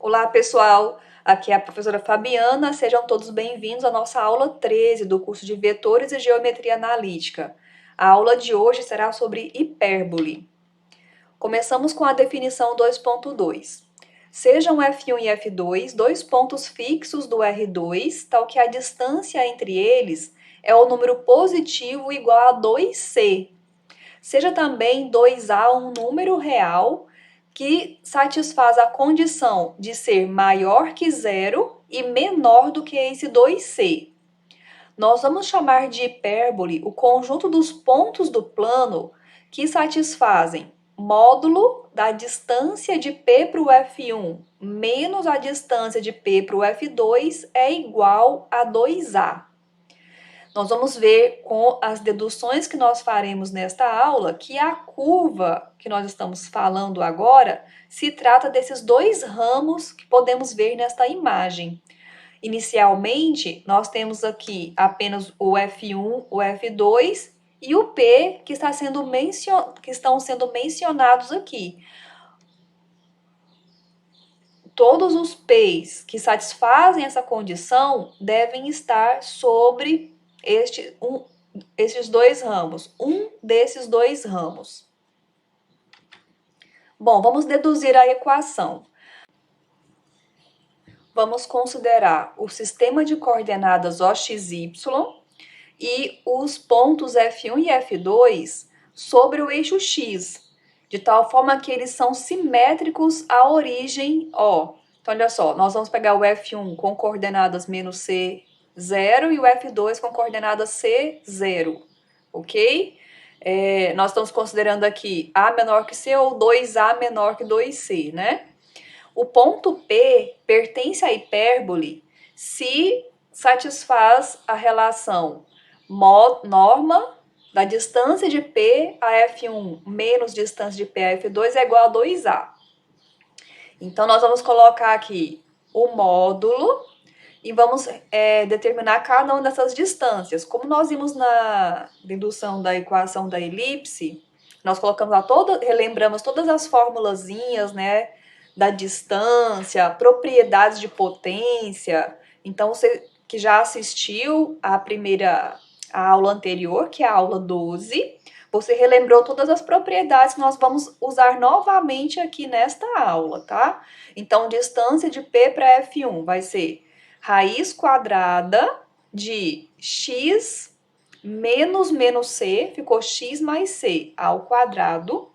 Olá, pessoal! Aqui é a professora Fabiana. Sejam todos bem-vindos à nossa aula 13 do curso de Vetores e Geometria Analítica. A aula de hoje será sobre hipérbole. Começamos com a definição 2.2. Sejam F1 e F2 dois pontos fixos do R2, tal que a distância entre eles é o número positivo igual a 2C. Seja também 2A um número real que satisfaz a condição de ser maior que zero e menor do que esse 2C. Nós vamos chamar de hipérbole o conjunto dos pontos do plano que satisfazem módulo da distância de P para o F1 menos a distância de P para o F2 é igual a 2A. Nós vamos ver com as deduções que nós faremos nesta aula que a curva que nós estamos falando agora se trata desses dois ramos que podemos ver nesta imagem. Inicialmente, nós temos aqui apenas o F1, o F2 e o P que estão sendo mencionados aqui. Todos os P's que satisfazem essa condição devem estar sobre esses dois ramos, um desses dois ramos. Bom, vamos deduzir a equação. Vamos considerar o sistema de coordenadas OXY e os pontos F1 e F2 sobre o eixo X, de tal forma que eles são simétricos à origem O. Então, olha só, nós vamos pegar o F1 com coordenadas menos C, 0 e o F2 com coordenadas C, 0, ok? Nós estamos considerando aqui A menor que C ou 2A menor que 2C, né? O ponto P pertence à hipérbole se satisfaz a relação norma da distância de P a F1 menos distância de P a F2 é igual a 2A. Então, nós vamos colocar aqui o módulo e vamos determinar cada uma dessas distâncias. Como nós vimos na dedução da equação da elipse, nós colocamos lá relembramos todas as formulazinhas, né, da distância, propriedades de potência. Então, você que já assistiu a aula anterior, que é a aula 12, você relembrou todas as propriedades que nós vamos usar novamente aqui nesta aula, tá? Então, distância de P para F1 vai ser raiz quadrada de x menos c, ficou x mais c ao quadrado,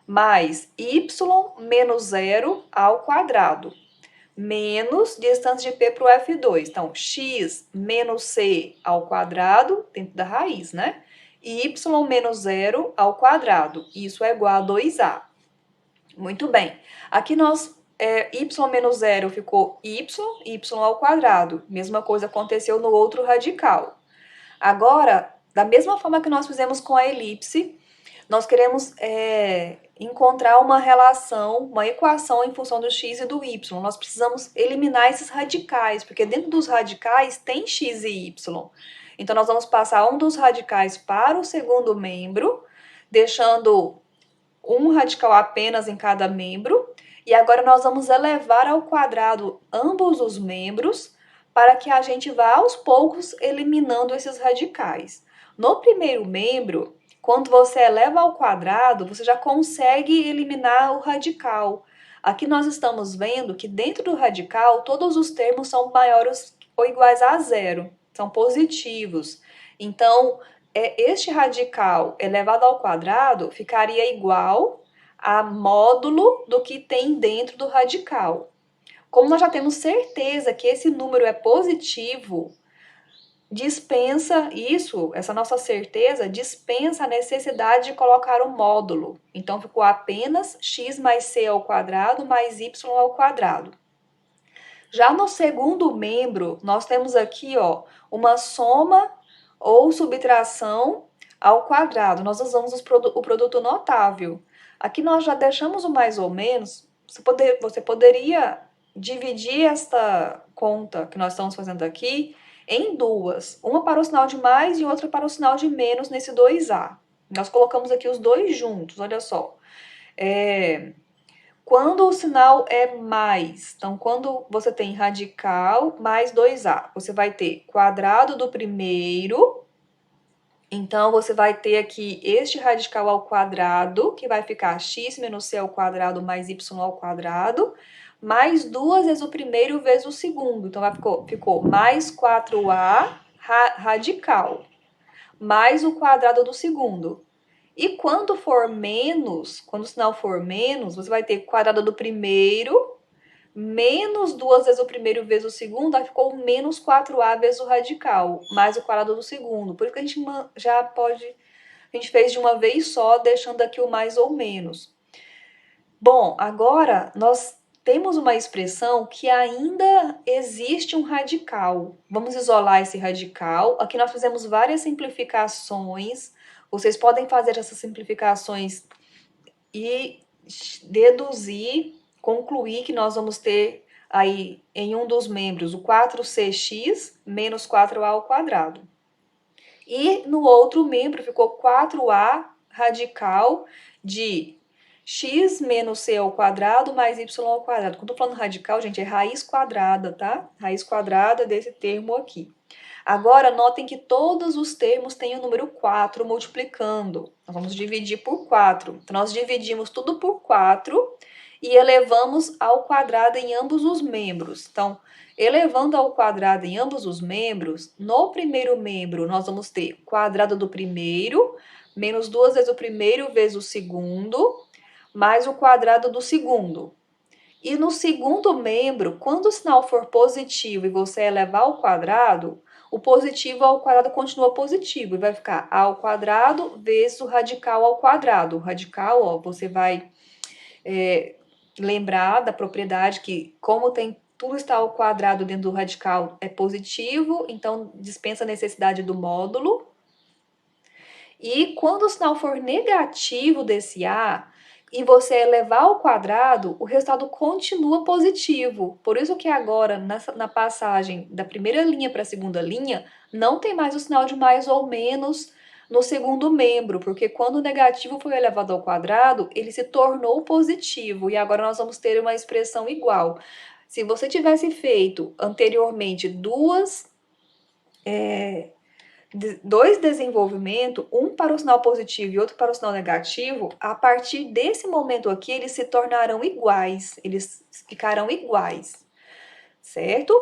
mais y menos 0 ao quadrado, menos distância de P para o F2. Então, x menos c ao quadrado, dentro da raiz, né? E y menos 0 ao quadrado. Isso é igual a 2A. Muito bem. Aqui y menos 0 ficou y ao quadrado. Mesma coisa aconteceu no outro radical. Agora, da mesma forma que nós fizemos com a elipse, nós queremos encontrar uma relação, uma equação em função do x e do y. Nós precisamos eliminar esses radicais, porque dentro dos radicais tem x e y. Então, nós vamos passar um dos radicais para o segundo membro, deixando um radical apenas em cada membro. E agora nós vamos elevar ao quadrado ambos os membros para que a gente vá aos poucos eliminando esses radicais. No primeiro membro, quando você eleva ao quadrado, você já consegue eliminar o radical. Aqui nós estamos vendo que dentro do radical, todos os termos são maiores ou iguais a 0, são positivos. Então, este radical elevado ao quadrado ficaria igual a módulo do que tem dentro do radical. Como nós já temos certeza que esse número é positivo, essa nossa certeza dispensa a necessidade de colocar o módulo. Então, ficou apenas x mais c ao quadrado mais y ao quadrado. Já no segundo membro, nós temos aqui uma soma ou subtração ao quadrado. Nós usamos o produto notável. Aqui nós já deixamos o mais ou menos. Você poderia dividir esta conta que nós estamos fazendo aqui em duas. Uma para o sinal de mais e outra para o sinal de menos nesse 2A. Nós colocamos aqui os dois juntos, olha só. Quando o sinal é mais, então quando você tem radical mais 2a, você vai ter quadrado do primeiro, então você vai ter aqui este radical ao quadrado, que vai ficar x menos c ao quadrado mais y ao quadrado, mais 2 vezes o primeiro vezes o segundo, então ficou mais 4a radical, mais o quadrado do segundo. E quando for menos, quando o sinal for menos, você vai ter quadrado do primeiro, menos 2 vezes o primeiro vezes o segundo, aí ficou menos 4a vezes o radical, mais o quadrado do segundo. Por isso que a gente já pode, a gente fez de uma vez só, deixando aqui o mais ou menos. Bom, agora nós temos uma expressão que ainda existe um radical. Vamos isolar esse radical. Aqui nós fizemos várias simplificações. Vocês podem fazer essas simplificações e deduzir, concluir que nós vamos ter aí em um dos membros o 4cx menos 4a ao quadrado. E no outro membro ficou 4a radical de x menos c ao quadrado mais y ao quadrado. Quando eu tô falando radical, gente, é raiz quadrada, tá? Raiz quadrada desse termo aqui. Agora, notem que todos os termos têm o número 4 multiplicando. Nós vamos dividir por 4. Então, nós dividimos tudo por 4 e elevamos ao quadrado em ambos os membros. Então, elevando ao quadrado em ambos os membros, no primeiro membro, nós vamos ter quadrado do primeiro, menos 2 vezes o primeiro vezes o segundo, mais o quadrado do segundo. E no segundo membro, quando o sinal for positivo e você elevar ao quadrado, o positivo ao quadrado continua positivo e vai ficar a ao quadrado vezes o radical ao quadrado. O radical, ó, você vai lembrar da propriedade que, como tem tudo está ao quadrado dentro do radical, é positivo, então dispensa a necessidade do módulo. E quando o sinal for negativo desse A, e você elevar ao quadrado, o resultado continua positivo. Por isso que agora, na passagem da primeira linha para a segunda linha, não tem mais o sinal de mais ou menos no segundo membro, porque quando o negativo foi elevado ao quadrado, ele se tornou positivo, e agora nós vamos ter uma expressão igual. Se você tivesse feito anteriormente dois desenvolvimentos, um para o sinal positivo e outro para o sinal negativo, a partir desse momento aqui, eles se tornarão iguais, eles ficarão iguais, certo?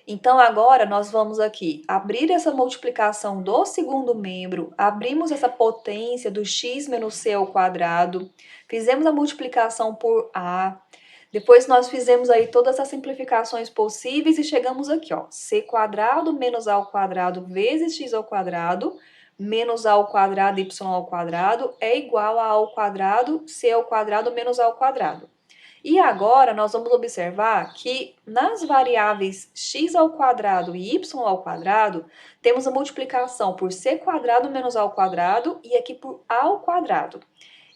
Então, agora nós vamos aqui abrir essa multiplicação do segundo membro, abrimos essa potência do x menos c ao quadrado, fizemos a multiplicação por a, depois nós fizemos aí todas as simplificações possíveis e chegamos aqui, ó, c quadrado menos a ao quadrado vezes x ao quadrado, menos a ao quadrado y ao quadrado é igual a ao quadrado c ao quadrado menos a ao quadrado. E agora nós vamos observar que nas variáveis x ao quadrado e y ao quadrado, temos a multiplicação por c quadrado menos a ao quadrado e aqui por a ao quadrado.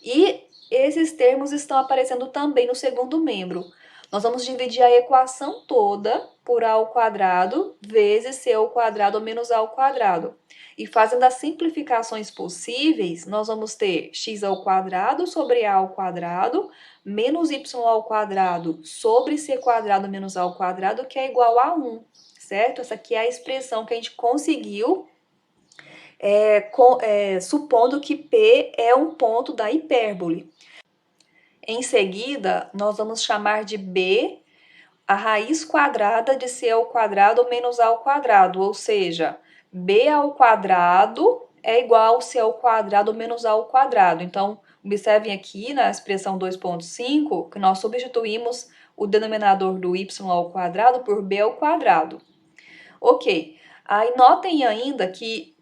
E esses termos estão aparecendo também no segundo membro. Nós vamos dividir a equação toda por a ao quadrado vezes c ao quadrado menos a ao quadrado. E fazendo as simplificações possíveis, nós vamos ter x ao quadrado sobre a ao quadrado menos y ao quadrado sobre c quadrado menos a ao quadrado, que é igual a 1, certo? Essa aqui é a expressão que a gente conseguiu supondo que P é um ponto da hipérbole. Em seguida, nós vamos chamar de B a raiz quadrada de C ao quadrado menos A ao quadrado, ou seja, B ao quadrado é igual ao C ao quadrado menos A ao quadrado. Então, observem aqui na expressão 2.5 que nós substituímos o denominador do y ao quadrado por B ao quadrado. Ok, aí notem ainda que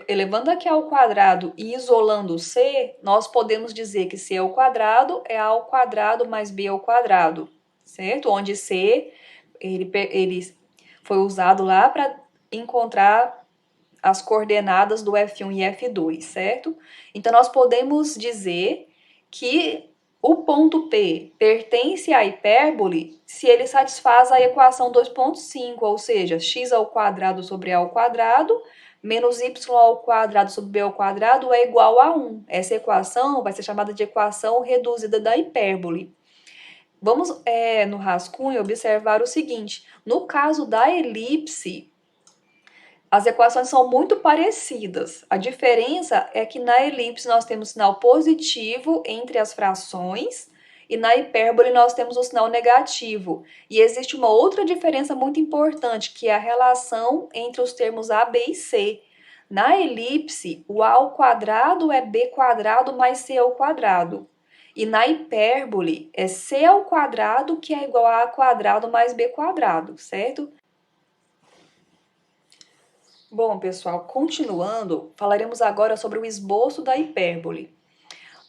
elevando aqui ao quadrado e isolando C, nós podemos dizer que C ao quadrado é A ao quadrado mais B ao quadrado, certo? Onde C ele foi usado lá para encontrar as coordenadas do F1 e F2, certo? Então, nós podemos dizer que o ponto P pertence à hipérbole se ele satisfaz a equação 2.5, ou seja, x ao quadrado sobre a ao quadrado menos y ao quadrado sobre b ao quadrado é igual a 1. Essa equação vai ser chamada de equação reduzida da hipérbole. Vamos, no rascunho, observar o seguinte. No caso da elipse, as equações são muito parecidas. A diferença é que na elipse nós temos sinal positivo entre as frações e na hipérbole nós temos o sinal negativo. E existe uma outra diferença muito importante, que é a relação entre os termos a, b e c. Na elipse, o a ao quadrado é b quadrado mais c ao quadrado. E na hipérbole, é c ao quadrado que é igual a quadrado mais b quadrado, certo? Bom, pessoal, continuando, falaremos agora sobre o esboço da hipérbole.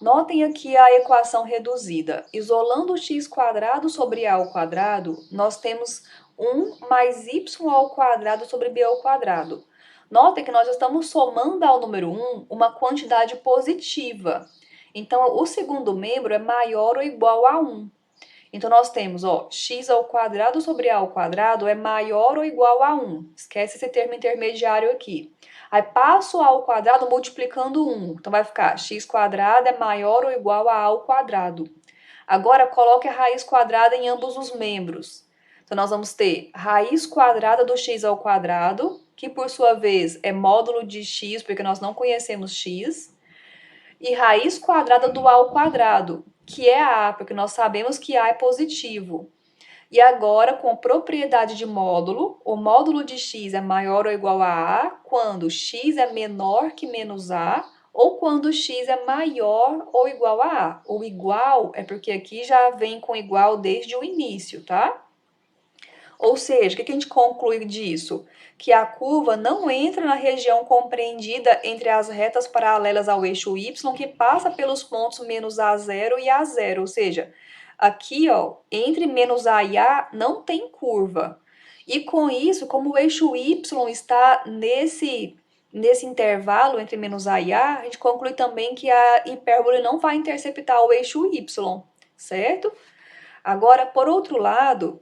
Notem aqui a equação reduzida. Isolando o x² sobre a ao quadrado, nós temos 1 mais y ao quadrado sobre b ao quadrado. Notem que nós estamos somando ao número 1 uma quantidade positiva. Então, o segundo membro é maior ou igual a 1. Então, nós temos, x ao quadrado sobre a ao quadrado é maior ou igual a 1. Esquece esse termo intermediário aqui. Aí, passo a ao quadrado multiplicando 1. Então, vai ficar x² é maior ou igual a ao quadrado. Agora, coloque a raiz quadrada em ambos os membros. Então, nós vamos ter raiz quadrada do x ao quadrado, que, por sua vez, é módulo de x, porque nós não conhecemos x. E raiz quadrada do a ao quadrado, que é a, porque nós sabemos que a é positivo. E agora, com propriedade de módulo, o módulo de x é maior ou igual a quando x é menor que menos a, ou quando x é maior ou igual a a. O igual é porque aqui já vem com igual desde o início, tá? Ou seja, o que a gente conclui disso? Que a curva não entra na região compreendida entre as retas paralelas ao eixo y, que passa pelos pontos menos a0 e a0. Ou seja, aqui, entre menos a e a, não tem curva. E com isso, como o eixo y está nesse intervalo entre menos a e a gente conclui também que a hipérbole não vai interceptar o eixo y, certo? Agora, por outro lado,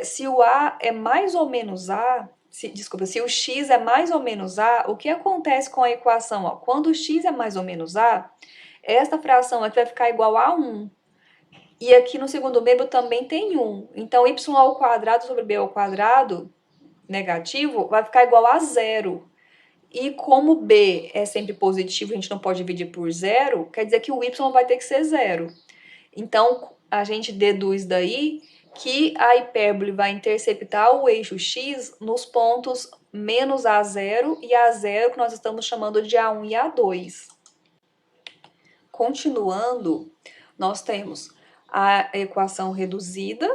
se o A é mais ou menos A, se o X é mais ou menos A, o que acontece com a equação? Quando o X é mais ou menos A, esta fração aqui vai ficar igual a 1. E aqui no segundo membro também tem 1. Então, y ao quadrado sobre b ao quadrado, negativo, vai ficar igual a 0. E como b é sempre positivo, a gente não pode dividir por 0, quer dizer que o y vai ter que ser 0. Então, a gente deduz daí que a hipérbole vai interceptar o eixo x nos pontos menos a0 e a0, que nós estamos chamando de a1 e a2. Continuando, nós temos a equação reduzida.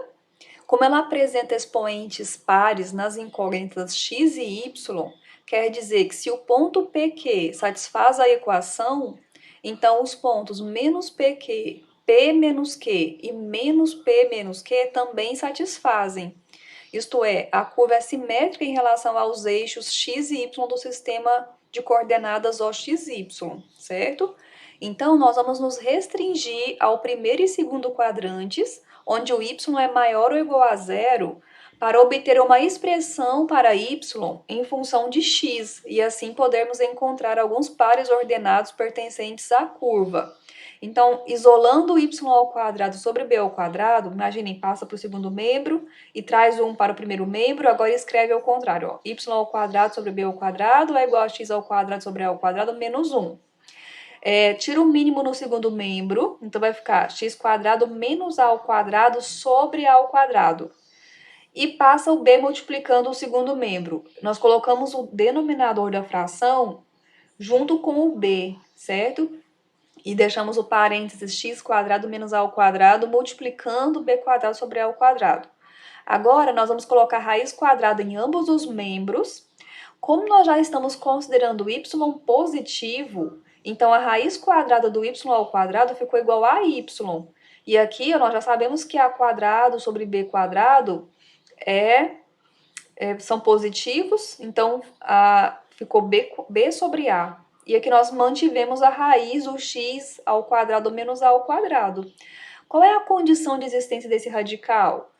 Como ela apresenta expoentes pares nas incógnitas x e y, quer dizer que se o ponto PQ satisfaz a equação, então os pontos menos PQ, P menos Q e menos P menos Q também satisfazem. Isto é, a curva é simétrica em relação aos eixos x e y do sistema de coordenadas OXY, certo? Então, nós vamos nos restringir ao primeiro e segundo quadrantes, onde o y é maior ou igual a 0, para obter uma expressão para y em função de x, e assim podermos encontrar alguns pares ordenados pertencentes à curva. Então, isolando o y ao quadrado sobre b ao quadrado, imaginem, passa para o segundo membro e traz 1 para o primeiro membro, agora escreve ao contrário, y ao quadrado sobre b ao quadrado é igual a x ao quadrado sobre a ao quadrado menos 1. Tira o mínimo no segundo membro, então vai ficar x² menos a ao quadrado sobre a ao quadrado. E passa o b multiplicando o segundo membro. Nós colocamos o denominador da fração junto com o b, certo? E deixamos o parênteses x² menos a ao quadrado multiplicando b² sobre a ao quadrado. Agora, nós vamos colocar raiz quadrada em ambos os membros. Como nós já estamos considerando y positivo, então a raiz quadrada do y ao quadrado ficou igual a y. E aqui nós já sabemos que a quadrado sobre b quadrado são positivos, então ficou b sobre a. E aqui nós mantivemos a raiz, o x ao quadrado menos a ao quadrado. Qual é a condição de existência desse radical?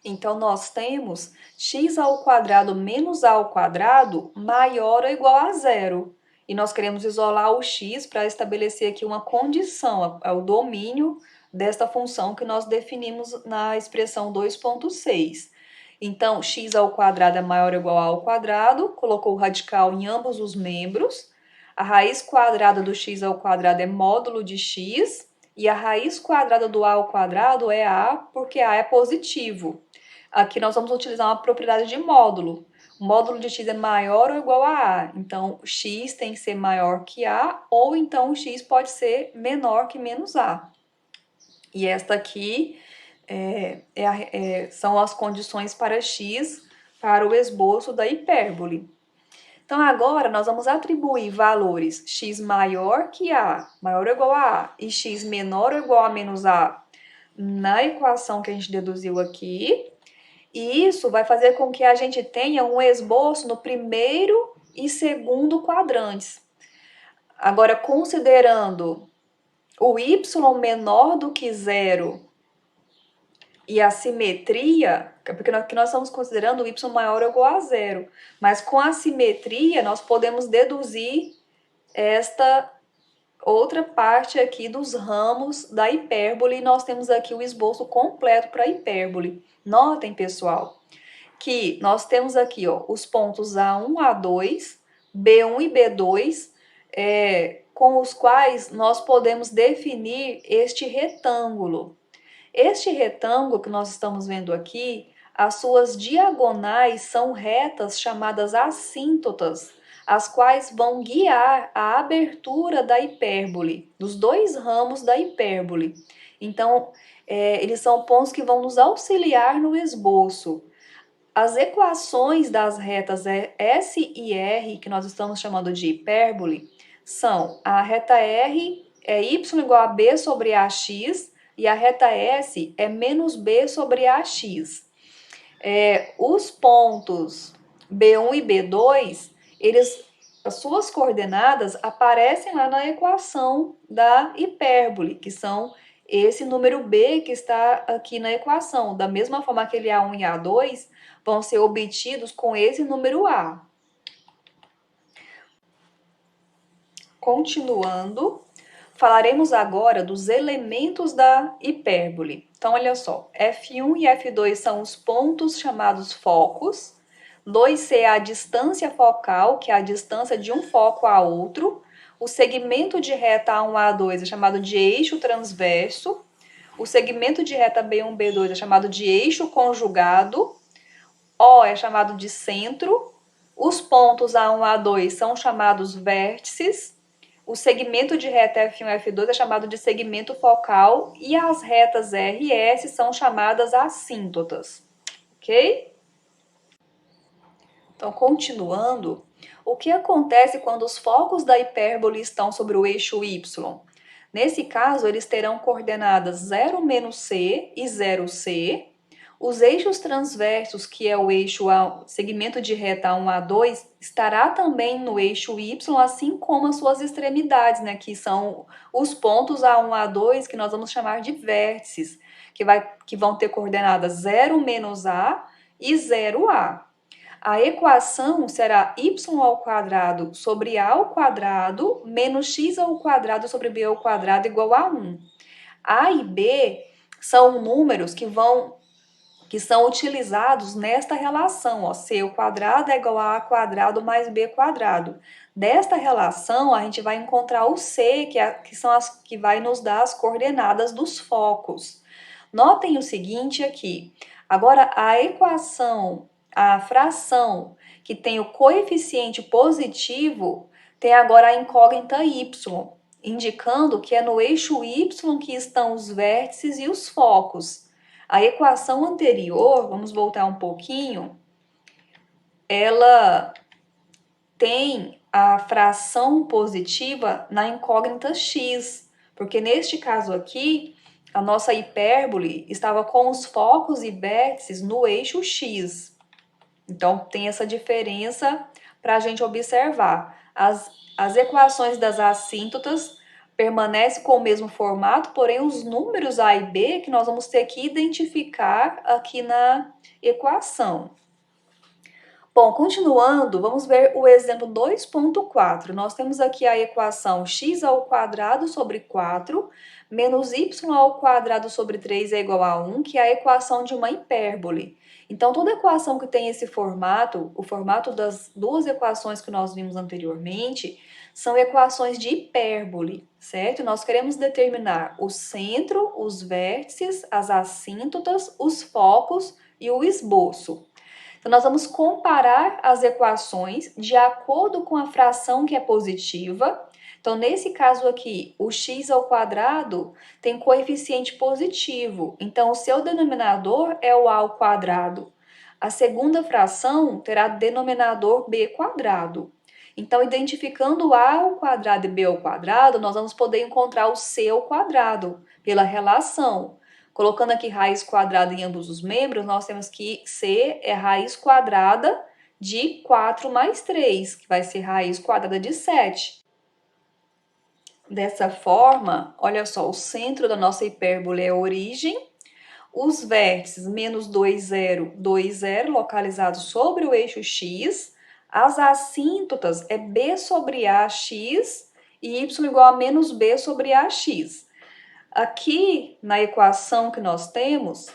Então, nós temos x ao quadrado menos a ao quadrado maior ou igual a 0. E nós queremos isolar o x para estabelecer aqui uma condição, é o domínio desta função que nós definimos na expressão 2,6. Então, x ao quadrado é maior ou igual a ao quadrado, colocou o radical em ambos os membros. A raiz quadrada do x ao quadrado é módulo de x, e a raiz quadrada do a ao quadrado é a, porque a é positivo. Aqui nós vamos utilizar uma propriedade de módulo. O módulo de x é maior ou igual a a. Então, x tem que ser maior que a, ou então o x pode ser menor que menos a. E esta aqui são as condições para x para o esboço da hipérbole. Então, agora nós vamos atribuir valores x maior que a, maior ou igual a a, e x menor ou igual a menos a na equação que a gente deduziu aqui. E isso vai fazer com que a gente tenha um esboço no primeiro e segundo quadrantes. Agora, considerando o y menor do que zero e a simetria, porque nós estamos considerando o y maior ou igual a zero, mas com a simetria nós podemos deduzir esta outra parte aqui dos ramos da hipérbole, e nós temos aqui o esboço completo para a hipérbole. Notem, pessoal, que nós temos aqui os pontos A1, A2, B1 e B2, com os quais nós podemos definir este retângulo. Este retângulo que nós estamos vendo aqui, as suas diagonais são retas chamadas assíntotas, as quais vão guiar a abertura da hipérbole, dos dois ramos da hipérbole. Então, eles são pontos que vão nos auxiliar no esboço. As equações das retas S e R, que nós estamos chamando de hipérbole, são a reta R é y igual a b sobre ax, e a reta S é menos b sobre ax. Os pontos B1 e B2, as suas coordenadas aparecem lá na equação da hipérbole, que são esse número b que está aqui na equação. Da mesma forma, aquele A1 e A2 vão ser obtidos com esse número A. Continuando, falaremos agora dos elementos da hipérbole. Então, olha só, F1 e F2 são os pontos chamados focos, 2C é a distância focal, que é a distância de um foco a outro, o segmento de reta A1, A2 é chamado de eixo transverso, o segmento de reta B1, B2 é chamado de eixo conjugado, O é chamado de centro, os pontos A1, A2 são chamados vértices, o segmento de reta F1 e F2 é chamado de segmento focal e as retas R e S são chamadas assíntotas, ok? Então, continuando, o que acontece quando os focos da hipérbole estão sobre o eixo Y? Nesse caso, eles terão coordenadas 0, C e 0C. Os eixos transversos, que é o eixo segmento de reta A1, A2, estará também no eixo Y, assim como as suas extremidades, né, que são os pontos A1, A2, que nós vamos chamar de vértices, que vão ter coordenadas 0, A e 0A. A equação será y ao quadrado sobre a ao quadrado menos x ao quadrado sobre b ao quadrado igual a 1. A e b são números que são utilizados nesta relação, c ao quadrado é igual a quadrado mais b quadrado. Desta relação, a gente vai encontrar o c, que são as que vai nos dar as coordenadas dos focos. Notem o seguinte aqui, agora a equação, a fração que tem o coeficiente positivo, tem agora a incógnita y, indicando que é no eixo y que estão os vértices e os focos. A equação anterior, vamos voltar um pouquinho, ela tem a fração positiva na incógnita x, porque neste caso aqui, a nossa hipérbole estava com os focos e vértices no eixo x. Então, tem essa diferença para a gente observar. As equações das assíntotas permanecem com o mesmo formato, porém os números A e B que nós vamos ter que identificar aqui na equação. Bom, continuando, vamos ver o exemplo 2.4. Nós temos aqui a equação x ao quadrado sobre 4 menos y ao quadrado sobre 3 é igual a 1, que é a equação de uma hipérbole. Então, toda equação que tem esse formato, o formato das duas equações que nós vimos anteriormente, são equações de hipérbole, certo? Nós queremos determinar o centro, os vértices, as assíntotas, os focos e o esboço. Então, nós vamos comparar as equações de acordo com a fração que é positiva. Então, nesse caso aqui, o x ao quadrado tem coeficiente positivo. Então, o seu denominador é o a ao quadrado. A segunda fração terá denominador b quadrado. Então, identificando a ao quadrado e b ao quadrado, nós vamos poder encontrar o c ao quadrado pela relação. Colocando aqui raiz quadrada em ambos os membros, nós temos que C é raiz quadrada de 4 mais 3, que vai ser raiz quadrada de 7. Dessa forma, olha só, o centro da nossa hipérbole é a origem, os vértices menos 2, 0, 2, 0, localizados sobre o eixo x, as assíntotas é b sobre ax e y igual a menos b sobre ax. Aqui, na equação que nós temos,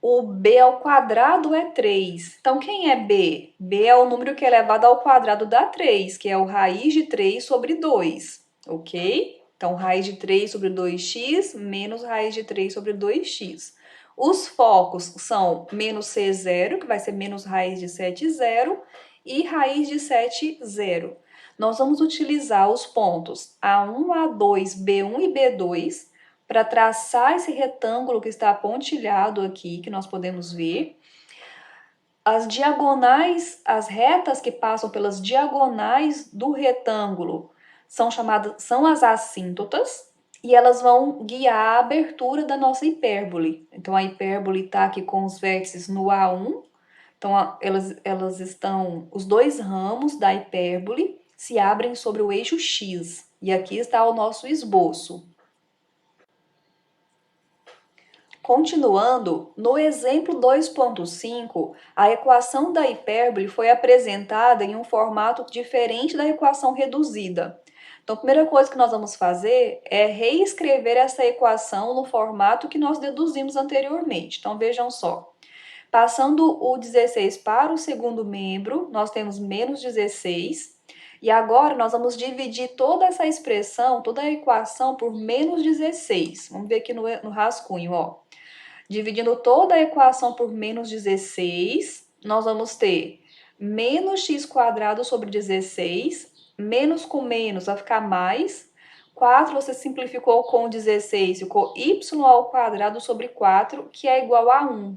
o b ao quadrado é 3. Então, quem é b? B é o número que é elevado ao quadrado dá 3, que é o raiz de 3 sobre 2, ok? Então, raiz de 3 sobre 2x menos raiz de 3 sobre 2x. Os focos são menos c0, que vai ser menos raiz de 7, 0, e raiz de 7, 0. Nós vamos utilizar os pontos A1, A2, B1 e B2 para traçar esse retângulo que está pontilhado aqui, que nós podemos ver. As diagonais, as retas que passam pelas diagonais do retângulo são as assíntotas e elas vão guiar a abertura da nossa hipérbole. Então, a hipérbole está aqui com os vértices no A1. Então, elas estão, os dois ramos da hipérbole se abrem sobre o eixo X. E aqui está o nosso esboço. Continuando, no exemplo 2.5, a equação da hipérbole foi apresentada em um formato diferente da equação reduzida. Então, a primeira coisa que nós vamos fazer é reescrever essa equação no formato que nós deduzimos anteriormente. Então, vejam só. Passando o 16 para o segundo membro, nós temos menos 16. E agora nós vamos dividir toda essa expressão, toda a equação por menos 16. Vamos ver aqui no rascunho, ó. Dividindo toda a equação por menos 16, nós vamos ter menos x quadrado sobre 16, menos com menos vai ficar mais, 4 você simplificou com 16, ficou y ao quadrado sobre 4, que é igual a 1.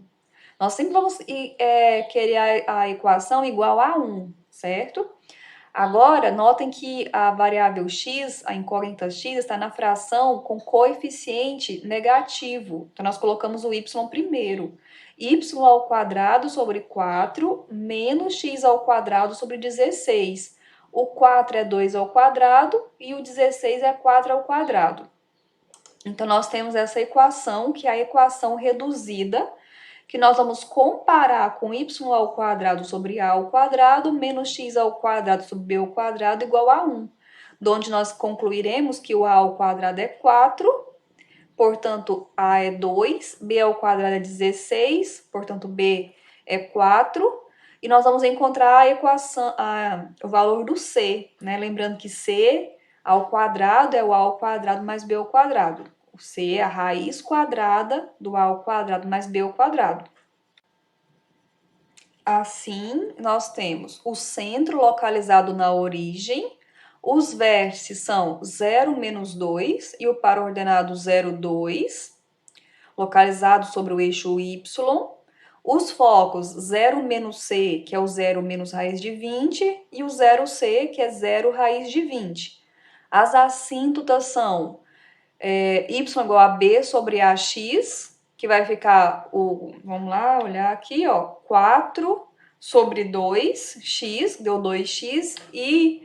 Nós sempre vamos querer a equação igual a 1, certo? Agora, notem que a variável x, a incógnita x, está na fração com coeficiente negativo. Então, nós colocamos o y primeiro. Y ao quadrado sobre 4 menos x ao quadrado sobre 16. O 4 é 2 ao quadrado e o 16 é 4 ao quadrado. Então, nós temos essa equação, que é a equação reduzida, que nós vamos comparar com y ao quadrado sobre a ao quadrado menos x ao quadrado sobre b ao quadrado igual a 1, onde nós concluiremos que o a ao quadrado é 4, portanto, a é 2, b ao quadrado é 16, portanto, b é 4, e nós vamos encontrar a equação, o valor do c, né? Lembrando que c ao quadrado é o a ao quadrado mais b ao quadrado. O c é a raiz quadrada do a ao quadrado mais b ao quadrado. Assim, nós temos o centro localizado na origem, os vértices são 0, menos 2 e o par ordenado 0, 2, localizado sobre o eixo y. Os focos 0, menos c, que é o 0 menos raiz de 20, e o 0c, que é 0 raiz de 20. As assíntotas são y igual a b sobre ax, que vai ficar vamos lá, olhar aqui, ó, 4 sobre 2x, deu 2x, e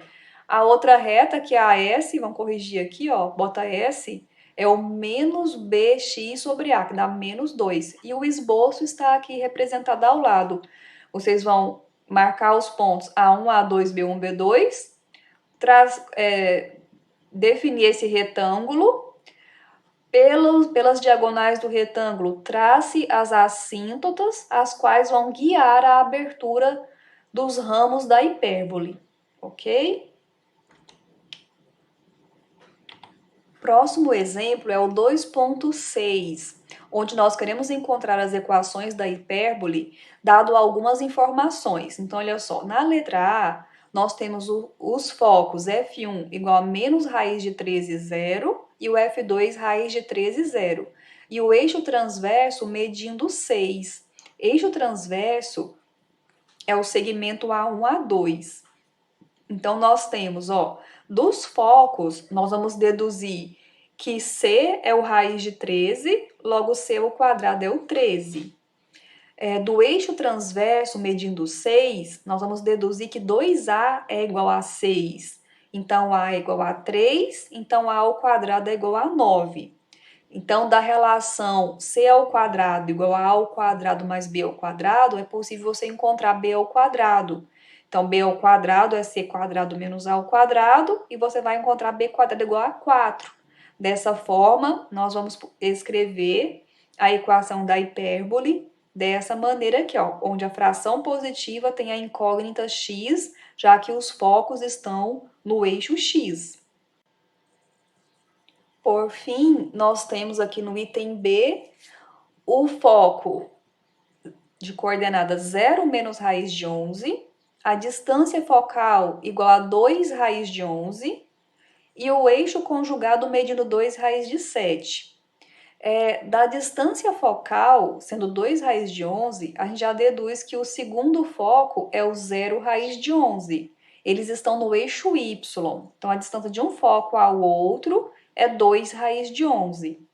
a outra reta, que é a S, vamos corrigir aqui, ó, bota S, é o menos bx sobre a, que dá menos 2. E o esboço está aqui representado ao lado. Vocês vão marcar os pontos A1, A2, B1, B2, definir esse retângulo. Pelas diagonais do retângulo, trace as assíntotas, as quais vão guiar a abertura dos ramos da hipérbole, ok? Próximo exemplo é o 2.6, onde nós queremos encontrar as equações da hipérbole, dado algumas informações. Então, olha só, na letra A, nós temos os focos F1 igual a menos raiz de 13, 0, e o F2 raiz de 13, 0. E o eixo transverso medindo 6. Eixo transverso é o segmento A1, A2. Então, nós temos, ó, dos focos, nós vamos deduzir que C é o raiz de 13, logo C ao quadrado é o 13. Do eixo transverso medindo 6, nós vamos deduzir que 2A é igual a 6. Então, A é igual a 3, então A ao quadrado é igual a 9. Então, da relação C ao quadrado igual a ao quadrado mais B ao quadrado, é possível você encontrar B ao quadrado. Então, B ao quadrado é C quadrado menos A ao quadrado, e você vai encontrar B quadrado igual a 4. Dessa forma, nós vamos escrever a equação da hipérbole dessa maneira aqui, ó, onde a fração positiva tem a incógnita x, já que os focos estão no eixo x. Por fim, nós temos aqui no item B o foco de coordenada 0 menos raiz de 11, a distância focal igual a 2 raiz de 11 e o eixo conjugado medindo 2 raiz de 7. Da distância focal, sendo 2 raiz de 11, a gente já deduz que o segundo foco é o 0 raiz de 11. Eles estão no eixo y. Então, a distância de um foco ao outro é 2 raiz de 11.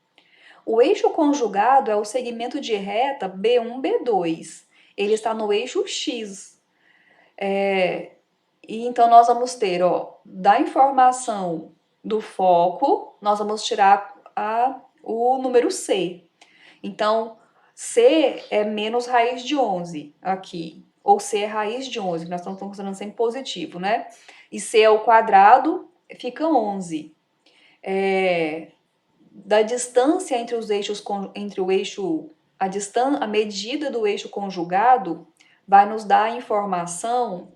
O eixo conjugado é o segmento de reta B1, B2. Ele está no eixo x. E então, nós vamos ter, ó, da informação do foco, nós vamos tirar o número C. Então, C é menos raiz de 11 aqui. Ou C é raiz de 11, que nós estamos considerando sempre positivo, né? E C ao quadrado fica 11. Da distância entre os eixos, a medida do eixo conjugado vai nos dar a informação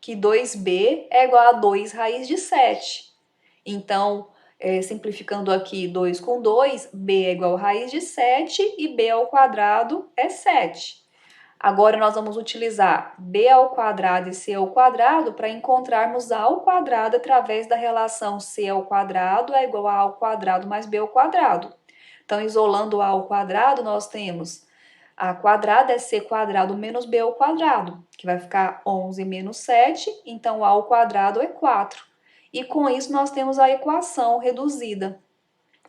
que 2b é igual a 2 raiz de 7. Então, simplificando aqui 2 com 2, b é igual a raiz de 7 e b ao quadrado é 7. Agora, nós vamos utilizar b ao quadrado e c ao quadrado para encontrarmos a ao quadrado através da relação c ao quadrado é igual a ao quadrado mais b ao quadrado. Então, isolando a ao quadrado, nós temos a quadrado é c quadrado menos b ao quadrado, que vai ficar 11 menos 7, então a ao quadrado é 4. E com isso nós temos a equação reduzida,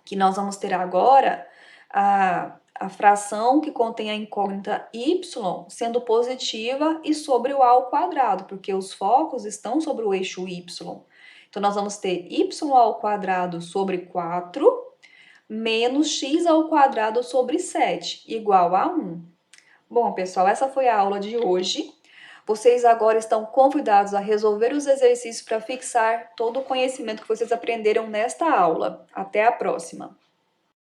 que nós vamos ter agora a fração que contém a incógnita y sendo positiva e sobre o a ao quadrado, porque os focos estão sobre o eixo y. Então, nós vamos ter y ao quadrado sobre 4 menos x ao quadrado sobre 7, igual a 1. Bom, pessoal, essa foi a aula de hoje. Vocês agora estão convidados a resolver os exercícios para fixar todo o conhecimento que vocês aprenderam nesta aula. Até a próxima!